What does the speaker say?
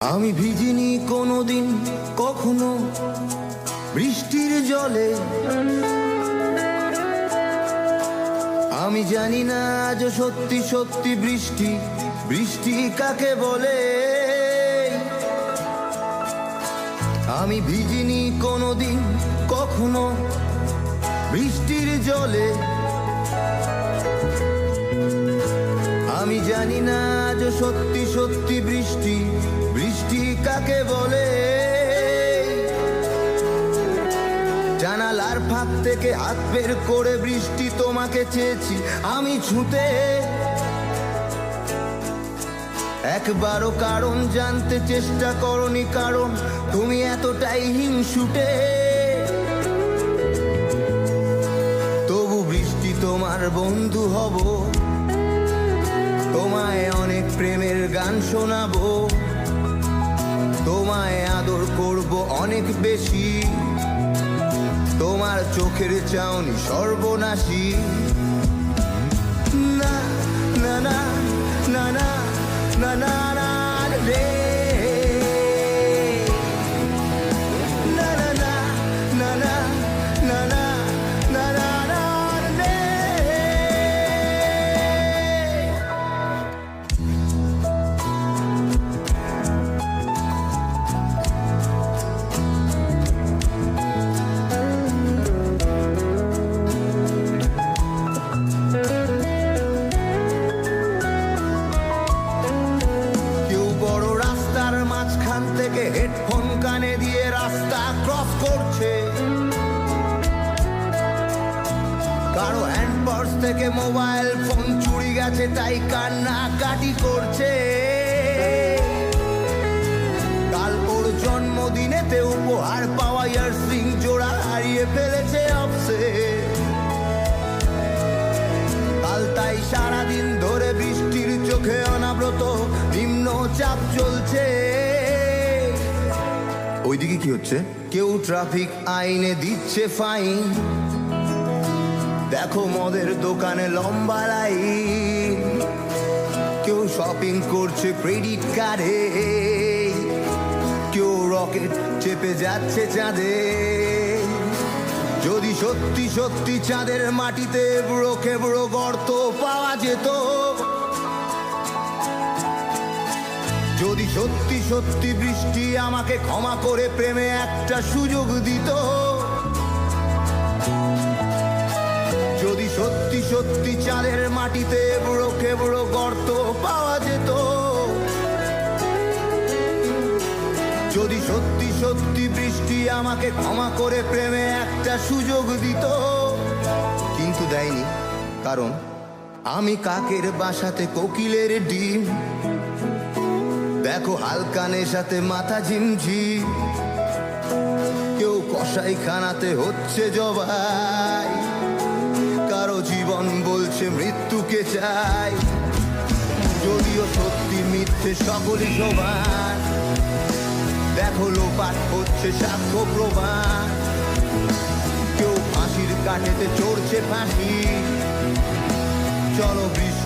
আমি ভিজিনি কোনোদিন কখনো বৃষ্টির জলে, আমি জানি না আজ সত্যি সত্যি বৃষ্টি বৃষ্টি কাকে বলে। আমি ভিজিনি কোনোদিন কখনো বৃষ্টির জলে, আমি জানি না আজ সত্যি সত্যি বৃষ্টি বৃষ্টি কাকে বলে। জানালার ফাঁক থেকে হাত বের করে বৃষ্টি তোমাকে চেয়েছি আমি ছুঁতে, একবারও কারণ জানতে চেষ্টা করনি, কারণ তুমি এতটাই হিংসুটে। তবু বৃষ্টি তোমার বন্ধু হব, তোমায় অনেক প্রেমের গান শোনাবো, তোমায় আদর করব অনেক বেশি, তোমার চোখের চাউনি সর্বনাশী। না না না না না না না না রে, না না না না না না না না না না রে। মাঝখান থেকে হেডফোন কানে দিয়ে রাস্তা ক্রস করছে, কারো হ্যান্ড পার্স থেকে মোবাইল ফোন চুরি গেছে তাই কান্নাকাটি করছে। কাল ওর জন্মদিনেতে উপহার পাওয়া ইয়াররিং জোড়া হারিয়ে ফেলেছে অফসে, কাল তাই সারাদিন ধরে বৃষ্টির চোখে অনাব্রত নিম্নচাপ চলছে। ওইদিকে কি হচ্ছে? কেউ ট্রাফিক আইনে দিচ্ছে ফাইন, দেখো মদের দোকানে লম্বা লাইন, কেউ শপিং করছে ক্রেডিট কার্ডে, কেউ রকেট চেপে যাচ্ছে চাঁদে। যদি সত্যি সত্যি চাঁদের মাটিতে বুড়ো খেবড়ো গর্ত পাওয়া যেত, যদি সত্যি সত্যি বৃষ্টি আমাকে ক্ষমা করে প্রেমে একটা সুযোগ দিত, যদি সত্যি সত্যি চাঁদের মাটিতে বুড়ো খেবড়ো গর্ত পাওয়া যেত, যদি সত্যি সত্যি বৃষ্টি আমাকে ক্ষমা করে প্রেমে একটা সুযোগ দিত। কিন্তু দেয়নি, কারণ আমি কাকের বাসাতে কোকিলের ডিম, দেখো হালকা নেশাতে মাথা ঝিমঝিম, কেউ কসাই খানাতে হচ্ছে জবাই, কারো জীবন বলছে মৃত্যুকে চাই। যদিও সত্যি মিথ্যে সকলই সমান, দেখো লোপাট হচ্ছে সাক্ষ্য প্রমাণ, কেউ ফাঁসির কাঠেতে চড়ছে ফাঁসি। চলো বৃষ্টি